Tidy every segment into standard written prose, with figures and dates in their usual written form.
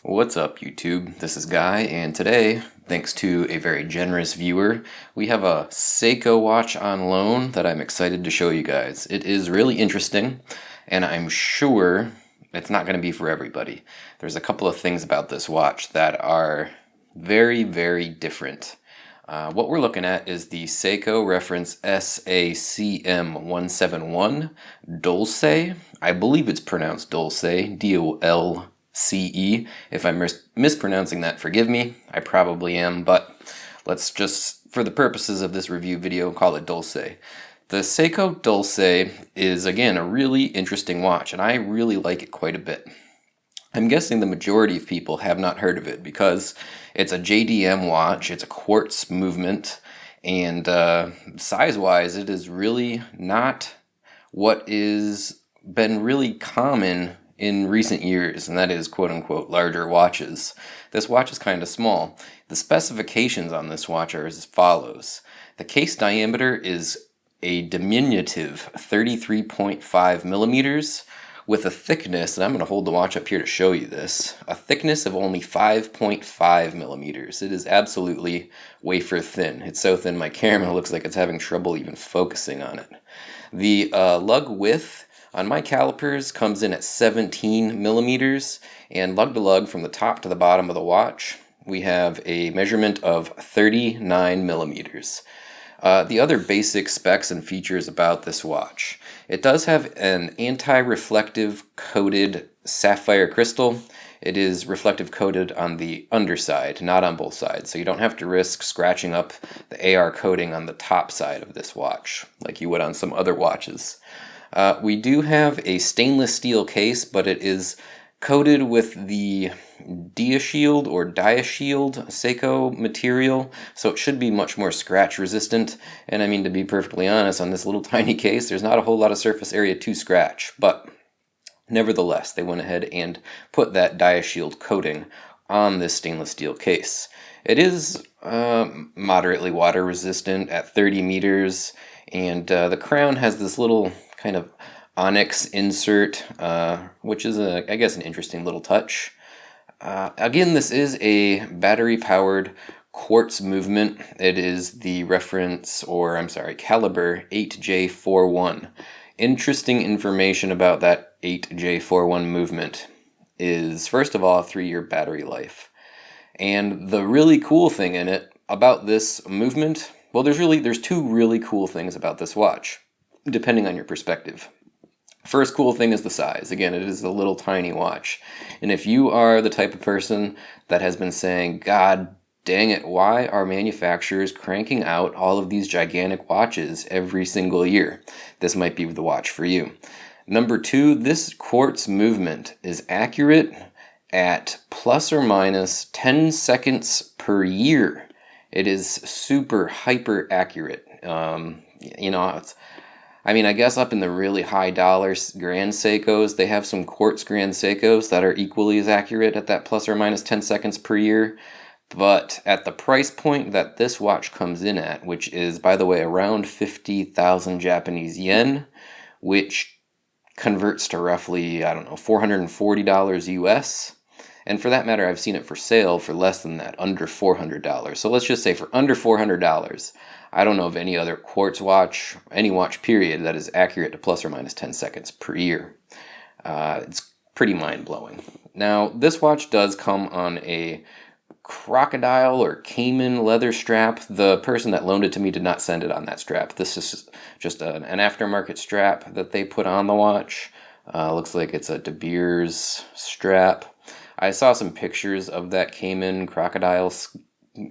What's up, YouTube? This is Guy, and today, thanks to a very generous viewer, we have a Seiko watch on loan that I'm excited to show you guys. It is really interesting, and I'm sure it's not going to be for everybody. There's a couple of things about this watch that are very, very different. What we're looking at is the Seiko reference SACM171 Dolce. I believe it's pronounced Dolce, D-O-L-C-E. If I'm mispronouncing that, forgive me. I probably am, but let's just, for the purposes of this review video, call it Dolce. The Seiko Dolce is, again, a really interesting watch, and I really like it quite a bit. I'm guessing the majority of people have not heard of it because it's a JDM watch, it's a quartz movement, and size-wise, it is really not what is been really common in recent years, and that is quote-unquote larger watches. This watch is kind of small. The specifications on this watch are as follows. The case diameter is a diminutive 33.5 millimeters with a thickness, and I'm going to hold the watch up here to show you this, a thickness of only 5.5 millimeters. It is absolutely wafer thin. It's so thin my camera looks like it's having trouble even focusing on it. The lug width on my calipers comes in at 17 millimeters, and lug to lug from the top to the bottom of the watch, we have a measurement of 39 millimeters. The other basic specs and features about this watch. It does have an anti-reflective coated sapphire crystal. It is reflective coated on the underside, not on both sides, so you don't have to risk scratching up the AR coating on the top side of this watch, like you would on some other watches. We do have a stainless steel case, but it is coated with the DiaShield or DiaShield Seiko material, so it should be much more scratch resistant. And I mean, to be perfectly honest, on this little tiny case, there's not a whole lot of surface area to scratch, but nevertheless, they went ahead and put that DiaShield coating on this stainless steel case. It is moderately water resistant at 30 meters, and the crown has this little kind of onyx insert, which is, I guess, an interesting little touch. Again, this is a battery-powered quartz movement. It is the caliber 8J41. Interesting information about that 8J41 movement is, first of all, a 3-year battery life. And the really cool thing in it about this movement, well, there's two really cool things about this watch, depending on your perspective. First cool thing is the size. Again, it is a little tiny watch. And if you are the type of person that has been saying, God dang it, why are manufacturers cranking out all of these gigantic watches every single year? This might be the watch for you. Number two, this quartz movement is accurate at plus or minus 10 seconds per year. It is super hyper accurate. I guess up in the really high dollar Grand Seikos, they have some quartz Grand Seikos that are equally as accurate at that plus or minus 10 seconds per year. But at the price point that this watch comes in at, which is, by the way, around 50,000 Japanese yen, which converts to roughly, $440 US. And for that matter, I've seen it for sale for less than that, under $400. So let's just say for under $400, I don't know of any other quartz watch, any watch period, that is accurate to plus or minus 10 seconds per year. It's pretty mind-blowing. Now, this watch does come on a crocodile or caiman leather strap. The person that loaned it to me did not send it on that strap. This is just an aftermarket strap that they put on the watch. Looks like it's a De Beers strap. I saw some pictures of that caiman crocodile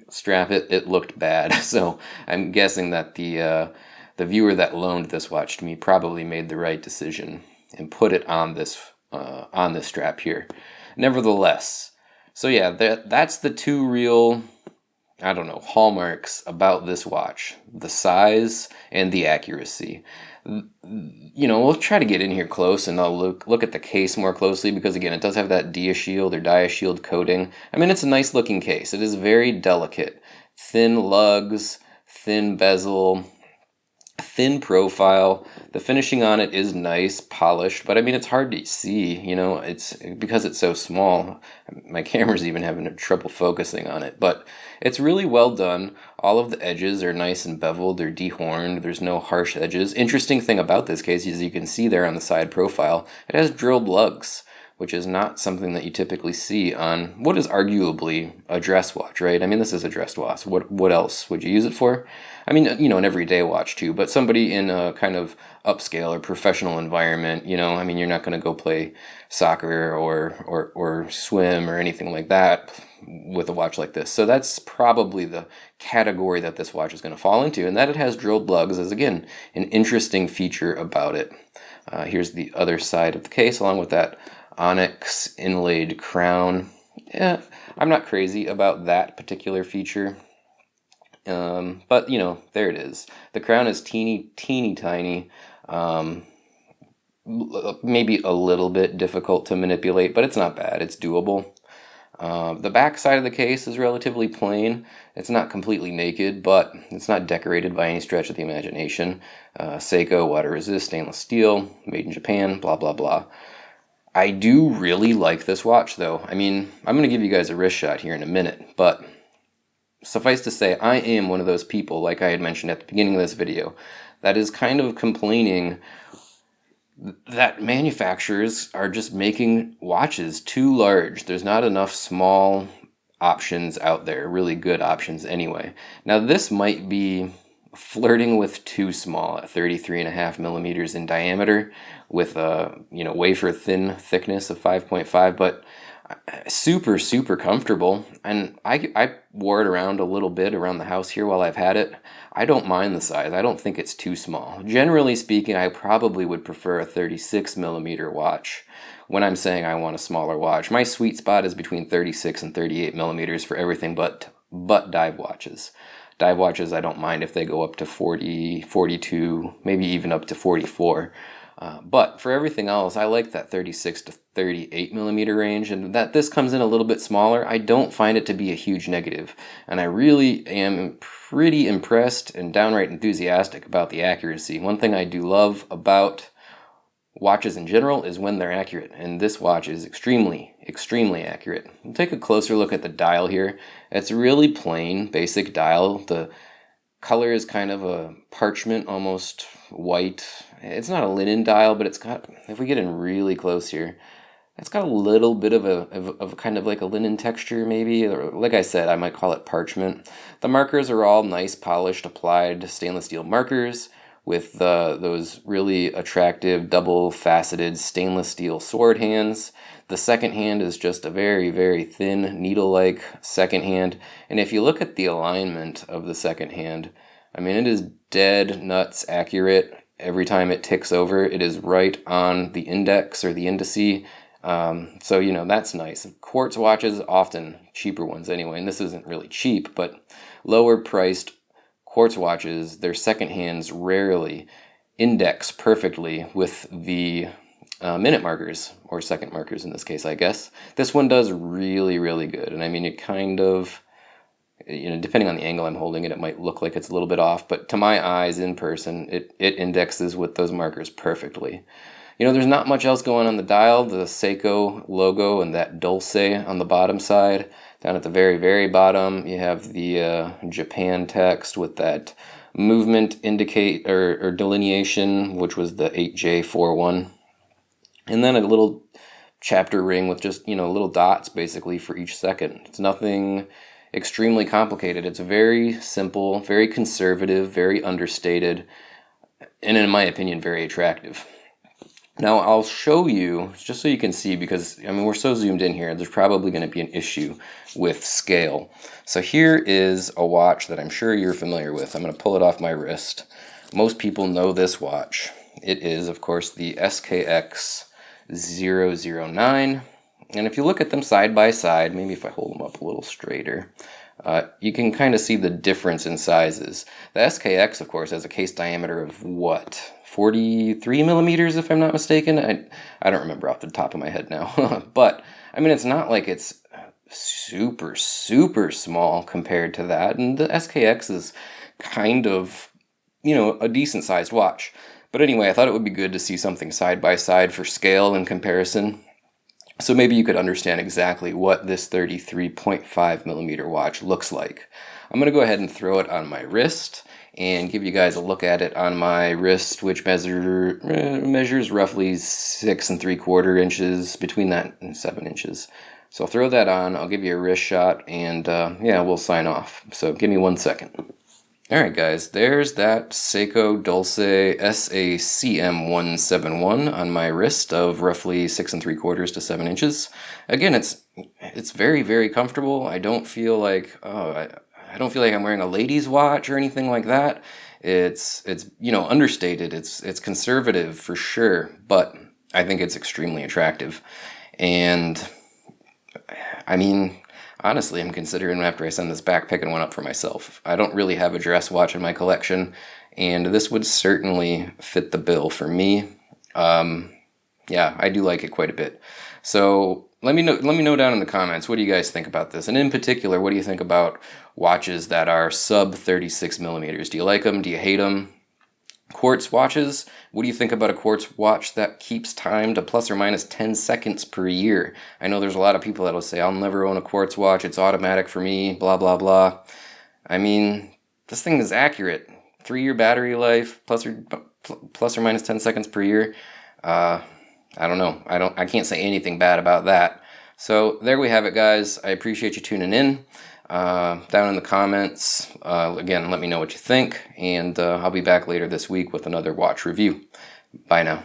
strap. It looked bad, so I'm guessing that the viewer that loaned this watch to me probably made the right decision and put it on this strap here. Nevertheless, so yeah, that's the two real, hallmarks about this watch: the size and the accuracy. We'll try to get in here close and I'll look at the case more closely because, again, it does have that DiaShield coating. I mean, it's a nice looking case. It is very delicate. Thin lugs, thin bezel, thin profile. The finishing on it is nice, polished, but I mean, it's hard to see, you know, it's because it's so small. My camera's even having trouble focusing on it, but it's really well done. All of the edges are nice and beveled, they're dehorned, there's no harsh edges. Interesting thing about this case is you can see there on the side profile, it has drilled lugs, which is not something that you typically see on what is arguably a dress watch, right? I mean, this is a dress watch. What else would you use it for? I mean, you know, an everyday watch too, but somebody in a kind of upscale or professional environment, you know, I mean, you're not going to go play soccer or swim or anything like that with a watch like this. So that's probably the category that this watch is going to fall into, and that it has drilled lugs is, again, an interesting feature about it. Here's the other side of the case, along with that onyx inlaid crown. Yeah, I'm not crazy about that particular feature. But, you know, there it is. The crown is teeny tiny. Maybe a little bit difficult to manipulate, but it's not bad. It's doable. The back side of the case is relatively plain. It's not completely naked, but it's not decorated by any stretch of the imagination. Seiko, water resist, stainless steel, made in Japan, blah, blah, blah. I do really like this watch, though. I mean, I'm going to give you guys a wrist shot here in a minute, but suffice to say, I am one of those people, like I had mentioned at the beginning of this video, that is kind of complaining that manufacturers are just making watches too large. There's not enough small options out there, really good options anyway. Now, this might be flirting with too small at 33.5 millimeters in diameter with a, you know, wafer thin thickness of 5.5, but super comfortable. And I wore it around a little bit around the house here while I've had it. I don't mind the size. I don't think it's too small. Generally speaking, I probably would prefer a 36 millimeter watch when I'm saying I want a smaller watch. My sweet spot is between 36 and 38 millimeters for everything but dive watches. Dive watches, I don't mind if they go up to 40, 42, maybe even up to 44. But for everything else, I like that 36 to 38 millimeter range, and that this comes in a little bit smaller, I don't find it to be a huge negative. And I really am pretty impressed and downright enthusiastic about the accuracy. One thing I do love about watches in general is when they're accurate, and this watch is extremely accurate. We'll take a closer look at the dial here. It's a really plain, basic dial. The color is kind of a parchment, almost white. It's not a linen dial, but it's got, if we get in really close here, it's got a little bit of a kind of like a linen texture maybe, or like I said, I might call it parchment. The markers are all nice, polished, applied stainless steel markers with those really attractive double-faceted stainless steel sword hands. The second hand is just a very thin, needle-like second hand. And if you look at the alignment of the second hand, I mean, it is dead nuts accurate. Every time it ticks over, it is right on the index or the indice. So, you know, that's nice. Quartz watches, often cheaper ones anyway, and this isn't really cheap, but lower priced quartz watches, their second hands rarely index perfectly with the minute markers, or second markers in this case, I guess. This one does really good, and I mean, it kind of, you know, depending on the angle I'm holding it, it might look like it's a little bit off, but to my eyes in person, it indexes with those markers perfectly. You know, there's not much else going on the dial. The Seiko logo and that Dolce on the bottom side. Down at the very bottom, you have the Japan text with that movement indicate or delineation, which was the 8J41. And then a little chapter ring with just, you know, little dots basically for each second. It's nothing extremely complicated. It's very simple, very conservative, very understated, and in my opinion, very attractive. Now, I'll show you, just so you can see, because, I mean, we're so zoomed in here, there's probably going to be an issue with scale. So here is a watch that I'm sure you're familiar with. I'm going to pull it off my wrist. Most people know this watch. It is, of course, the SKX009. And if you look at them side by side, maybe if I hold them up a little straighter, you can kind of see the difference in sizes. The SKX, of course, has a case diameter of what? 43 millimeters, if I'm not mistaken. I don't remember off the top of my head now. But, I mean, it's not like it's super small compared to that. And the SKX is kind of a decent sized watch. But anyway, I thought it would be good to see something side by side for scale and comparison. So maybe you could understand exactly what this 33.5 millimeter watch looks like. I'm going to go ahead and throw it on my wrist and give you guys a look at it on my wrist, which measures roughly 6¾ inches, between that and 7 inches. So I'll throw that on, I'll give you a wrist shot, and yeah, we'll sign off. So give me 1 second. Alright guys, there's that Seiko Dolce SACM171 on my wrist of roughly 6¾ to 7 inches. Again, it's very, very comfortable. I don't feel like I don't feel like I'm wearing a lady's watch or anything like that. It's understated. It's conservative for sure, but I think it's extremely attractive. And I mean, honestly, I'm considering after I send this back picking one up for myself. I don't really have a dress watch in my collection, and this would certainly fit the bill for me. Yeah, I do like it quite a bit. So let me know down in the comments, what do you guys think about this? And in particular, what do you think about watches that are sub 36 millimeters? Do you like them? Do you hate them? Quartz watches, what do you think about a quartz watch that keeps time to plus or minus 10 seconds per year? I know there's a lot of people that'll say, I'll never own a quartz watch, it's automatic for me, blah, blah, blah. I mean, this thing is accurate. 3-year battery life, plus or minus 10 seconds per year. I don't know. I can't say anything bad about that. So there we have it, guys. I appreciate you tuning in. Down in the comments, again, let me know what you think, and I'll be back later this week with another watch review. Bye now.